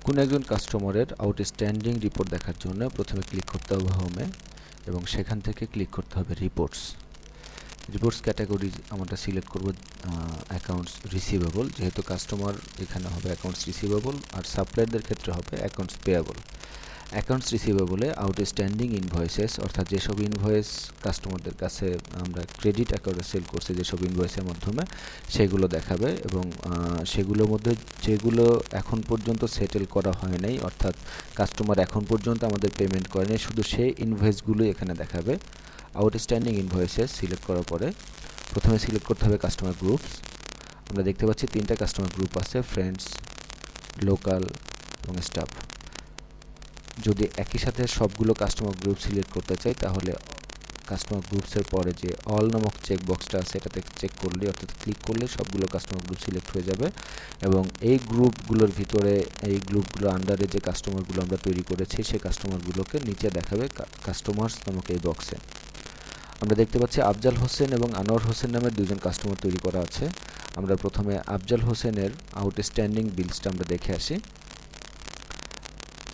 কোন একজন কাস্টমারের আউটস্ট্যান্ডিং রিপোর্ট দেখার জন্য প্রথমে ক্লিক করতে হবে হোমে এবং সেখান থেকে ক্লিক করতে হবে রিপোর্টস ক্যাটাগরি আমরা সিলেক্ট করব অ্যাকাউন্টস রিসিভেবল, যেহেতু কাস্টমার এখানে হবে অ্যাকাউন্টস রিসিভেবল আর সাপ্লায়ারদের ক্ষেত্রে হবে অ্যাকাউন্টস পেয়েবল। অ্যাকাউন্টস রিসিভেবলে আউটস্ট্যান্ডিং ইনভয়েসেস, অর্থাৎ যেসব ইনভয়েস কাস্টমারদের কাছে আমরা ক্রেডিট অ্যাকাউন্টে সেল করছি যেসব ইনভয়েসের মাধ্যমে, সেগুলো দেখাবে এবং সেগুলোর মধ্যে যেগুলো এখন পর্যন্ত সেটেল করা হয় নাই, অর্থাৎ কাস্টমার এখন পর্যন্ত আমাদের পেমেন্ট করেনি, শুধু সেই ইনভয়েসগুলোই এখানে দেখাবে। আউটস্ট্যান্ডিং ইনভয়েসেস সিলেক্ট করার পরে প্রথমে সিলেক্ট করতে হবে কাস্টমার গ্রুপস। আমরা দেখতে পাচ্ছি 3টা কাস্টমার গ্রুপ আছে, ফ্রেন্ডস, লোকাল এবং স্টাফ। যদি একই সাথে সবগুলো কাস্টমার গ্রুপ সিলেক্ট করতে চাই তাহলে কাস্টমার গ্রুপসের পরে যে অল নামক চেক বক্সটা আছে এটাতে চেক করলে, অর্থাৎ ক্লিক করলে সবগুলো কাস্টমার গ্রুপ সিলেক্ট হয়ে যাবে এবং এই গ্রুপগুলোর ভিতরে, এই গ্রুপগুলো আন্ডারে যে কাস্টমারগুলো আমরা তৈরি করেছি সেই কাস্টমারগুলোকে নিচে দেখাবে কাস্টমার্স নামক এই বক্সে। আমরা দেখতে পাচ্ছি আফজাল হোসেন এবং আনোয়ার হোসেন নামের দুজন কাস্টমার তৈরি করা আছে। আমরা প্রথমে আফজাল হোসেনের আউটস্ট্যান্ডিং বিলসটা আমরা দেখে আসি।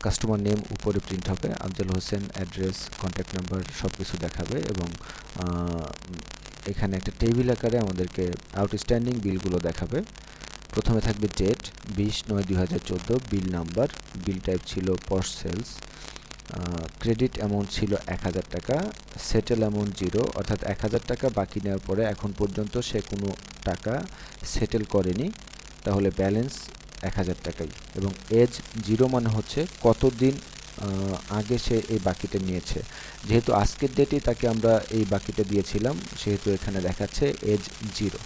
কাস্টমার নেম উপরে প্রিন্ট হবে, Afzal Hossain, address, contact number সব কিছু দেখাবে এবং এখানে একটা টেবিল আকারে আমাদেরকে আউটস্ট্যান্ডিং বিলগুলো দেখাবে। প্রথমে থাকবে ডেট 20/9/2014, বিল নাম্বার, বিল টাইপ ছিল পস্ট সেলস, ক্রেডিট অ্যামাউন্ট ছিল 1000 টাকা, সেটেল অ্যামাউন্ট 0, অর্থাৎ 1000 টাকা বাকি নেওয়ার পরে এখন পর্যন্ত সে কোনো টাকা সেটেল করেনি, তাহলে ব্যালেন্স 1000 টাকাই। এবং এজ 0 মানে হচ্ছে কতদিন আগে সে এই বাকিটা নিয়েছে। যেহেতু আজকের ডেটেই তাকে আমরা এই বাকিটা দিয়েছিলাম সেহেতু এখানে দেখাচ্ছে এজ 0।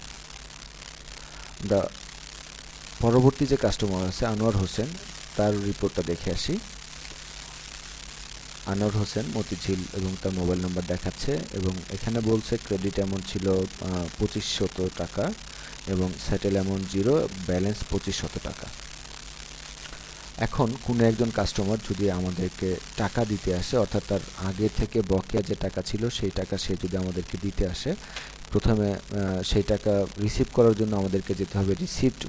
আমরা পরবর্তী যে কাস্টমার আছে আনোয়ার হোসেন, তার রিপোর্টটা দেখে আসি। আনোয়ার হোসেন মতিঝিল এবং তার মোবাইল নাম্বার দেখাচ্ছে এবং এখানে বলছে ক্রেডিট অ্যামাউন্ট ছিল 2500 টাকা এবং সেটেল অ্যামাউন্ট 0, ব্যালেন্স 2500 টাকা। এখন কোনো একজন কাস্টমার যদি আমাদেরকে টাকা দিতে আসে, অর্থাৎ তার আগে থেকে বকেয়া যে টাকা ছিল সেই টাকা সে যদি আমাদেরকে দিতে আসে, প্রথমে সেই টাকা রিসিভ করার জন্য আমাদেরকে যেতে হবে রিসিপ্ট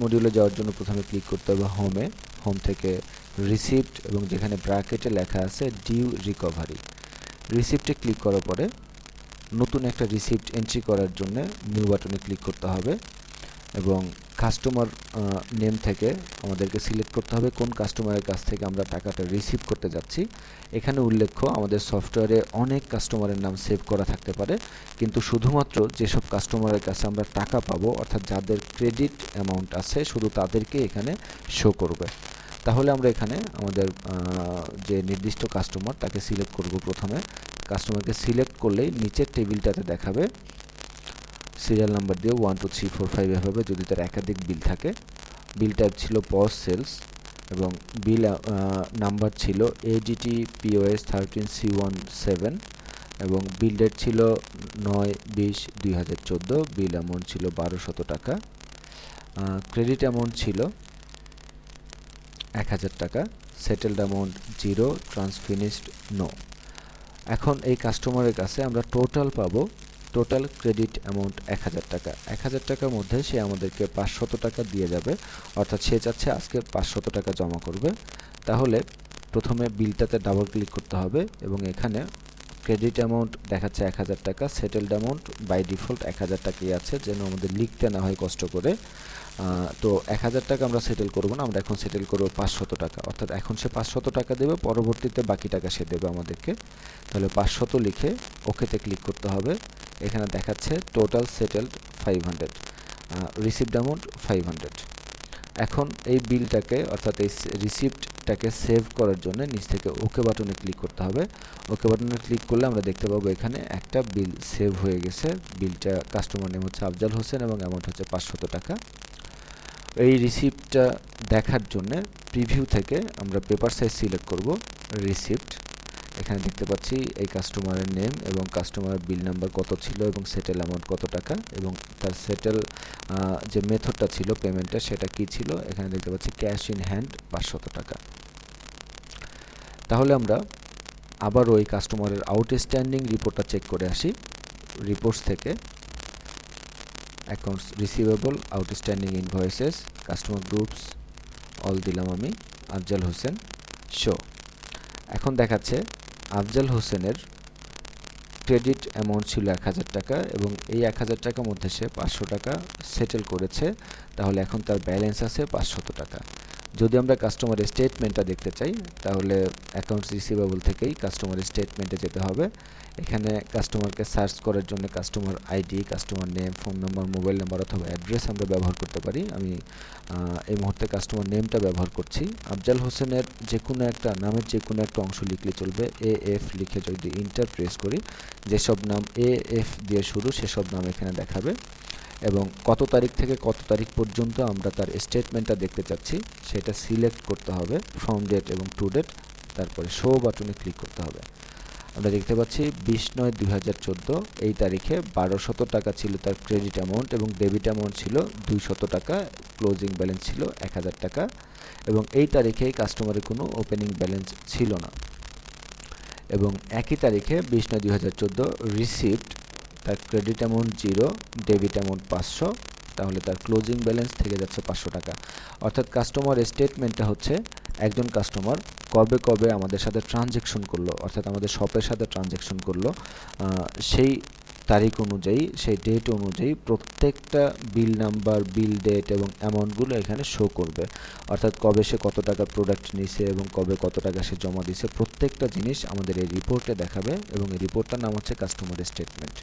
মডিউলে যাওয়ার জন্য প্রথমে ক্লিক করতে হবে হোম থেকে রিসিপ্ট এবং যেখানে ব্র্যাকেটে লেখা আছে ডিউ রিকভারি, রিসিপ্টে ক্লিক করার পরে নতুন একটা রিসিপ্ট এন্ট্রি করার জন্য নিউ বাটনে ক্লিক করতে হবে এবং কাস্টমার নেম থেকে আমাদেরকে সিলেক্ট করতে হবে কোন কাস্টমারের কাছ থেকে আমরা টাকাটা রিসিভ করতে যাচ্ছি। এখানে উল্লেখ্য আমাদের সফটওয়্যারে অনেক কাস্টমারের নাম সেভ করা থাকতে পারে, কিন্তু শুধুমাত্র যেসব কাস্টমারের কাছে আমরা টাকা পাবো, অর্থাৎ যাদের ক্রেডিট অ্যামাউন্ট আছে শুধু তাদেরকে এখানে শো করবে। তাহলে আমরা এখানে আমাদের যে নির্দিষ্ট কাস্টমার তাকে সিলেক্ট করব। প্রথমে কাস্টমারকে সিলেক্ট করলেই নিচের টেবিলটাতে দেখাবে সিরিয়াল নাম্বার দিয়ে 1 2 3 4 5 এভাবে যদি তার একাধিক বিল থাকে। বিল টাইপ ছিল পস সেলস এবং বিল নাম্বার ছিল ADT POS 13C17 এবং বিল ডেট ছিল 9/20/2014, বিল অ্যামাউন্ট ছিল 1200 টাকা, ক্রেডিট অ্যামাউন্ট ছিল 1000 টাকা, সেটেলড অ্যামাউন্ট 0, ট্রান্সফিনিশড নো। এখন এই কাস্টমারের কাছে আমরা টোটাল পাবো, টোটাল ক্রেডিট অ্যামাউন্ট 1000 টাকা। 1000 টাকার মধ্যে সে আমাদেরকে 500 টাকা দিয়ে যাবে, অর্থাৎ সে চাচ্ছে আজকে 500 টাকা জমা করবে। তাহলে প্রথমে বিলটাতে ডাবল ক্লিক করতে হবে এবং এখানে ক্রেডিট অ্যামাউন্ট দেখাচ্ছে 1000 টাকা, সেটেলড অ্যামাউন্ট বাই ডিফল্ট 1000 টাকাই আছে, যেন আমাদের লিখতে না হয় কষ্ট করে। তো 1000 টাকা আমরা সেটেল করব না, আমরা এখন সেটেল করব 500 টাকা, অর্থাৎ এখন সে 500 টাকা দেবে, পরবর্তীতে বাকি টাকা সে দেবে আমাদেরকে। তাহলে 500 লিখে ওকেতে ক্লিক করতে হবে। এখানে দেখাচ্ছে টোটাল সেটেলড 500, রিসিভড অ্যামাউন্ট 500। এখন এই বিলটাকে, অর্থাৎ এই রিসিপ্টটাকে সেভ করার জন্য নিচ থেকে ওকে বাটনে ক্লিক করতে হবে। ওকে বাটনে ক্লিক করলে আমরা দেখতে পাবো এখানে একটা বিল সেভ হয়ে গেছে। বিলটা কাস্টমার নেম হচ্ছে আফজাল হোসেন এবং অ্যামাউন্ট হচ্ছে 500 টাকা। এই রিসিপ্টটা দেখার জন্য প্রিভিউ থেকে আমরা পেপার সাইজ সিলেক্ট করব, রিসিপ্ট। এখানে দেখতে পাচ্ছি এই কাস্টমারের নেম এবং কাস্টমারের বিল নাম্বার কত ছিল এবং সেটেল অ্যামাউন্ট কত টাকা এবং তার সেটেল যে মেথডটা ছিল পেমেন্টের সেটা কি ছিল। এখানে দেখতে পাচ্ছি ক্যাশ ইন হ্যান্ড 500 টাকা। তাহলে আমরা আবার ওই কাস্টমারের আউটস্ট্যান্ডিং রিপোর্টটা চেক করে আসি। রিপোর্টস থেকে accounts receivable, outstanding invoices, customer groups, all দিলাম আমি, আফজাল হোসেন শো। এখন দেখাচ্ছে আফজাল হোসেনের ক্রেডিট অ্যামাউন্ট ছিল 1000 টাকা এবং এই 1000 টাকার মধ্যে সে 500 টাকা সেটেল করেছে, তাহলে এখন তার ব্যালেন্স আছে 500 টাকা। যদি আমরা কাস্টমারের স্টেটমেন্টটা দেখতে চাই তাহলে অ্যাকাউন্টস রিসিভেবল থেকেই কাস্টমারের স্টেটমেন্টে যেতে হবে। এখানে কাস্টমারকে সার্চ করার জন্য customer ID, customer name, phone number, mobile number অথবা অ্যাড্রেস আমরা ব্যবহার করতে পারি। আমি এই মুহূর্তে কাস্টমার নেমটা ব্যবহার করছি। আফজাল হোসেনের যে কোনো একটা নামের যে কোনো একটা অংশ লিখলে চলবে। এএফ লিখে যদি ইন্টার প্রেস করি, যেসব নাম এএফ দিয়ে শুরু সেসব নাম এখানে দেখাবে এবং কত তারিখ থেকে কত তারিখ পর্যন্ত আমরা তার স্টেটমেন্টটা দেখতে চাচ্ছি সেটা সিলেক্ট করতে হবে, ফ্রম ডেট এবং টু ডেট, তারপরে শো বাটনে ক্লিক করতে হবে। আমরা দেখতে পাচ্ছি 20/9/2014 এই তারিখে 1200 টাকা ছিল তার ক্রেডিট অ্যামাউন্ট এবং ডেবিট অ্যামাউন্ট ছিল 200 টাকা, ক্লোজিং ব্যালেন্স ছিল 1000 টাকা এবং এই তারিখে কাস্টমারের কোনো ওপেনিং ব্যালেন্স ছিল না। এবং একই তারিখে 20/9/2014 রিসিভড, তার ক্রেডিট অ্যামাউন্ট 0, ডেবিট অ্যামাউন্ট 500, তাহলে তার ক্লোজিং ব্যালেন্স থেকে যাচ্ছে 500 টাকা। অর্থাৎ কাস্টমার স্টেটমেন্টটা হচ্ছে একজন কাস্টমার কবে কবে আমাদের সাথে ট্রানজ্যাকশন করলো, অর্থাৎ আমাদের শপের সাথে ট্রানজ্যাকশন করলো, সেই তারিখ অনুযায়ী, সেই ডেট অনুযায়ী প্রত্যেকটা বিল নাম্বার, বিল ডেট এবং অ্যামাউন্টগুলো এখানে শো করবে। অর্থাৎ কবে সে কত টাকার প্রোডাক্ট নিছে এবং কবে কত টাকা সে জমা দিছে, প্রত্যেকটা জিনিস আমাদের এই রিপোর্টে দেখাবে এবং এই রিপোর্টটার নাম হচ্ছে কাস্টমার স্টেটমেন্ট।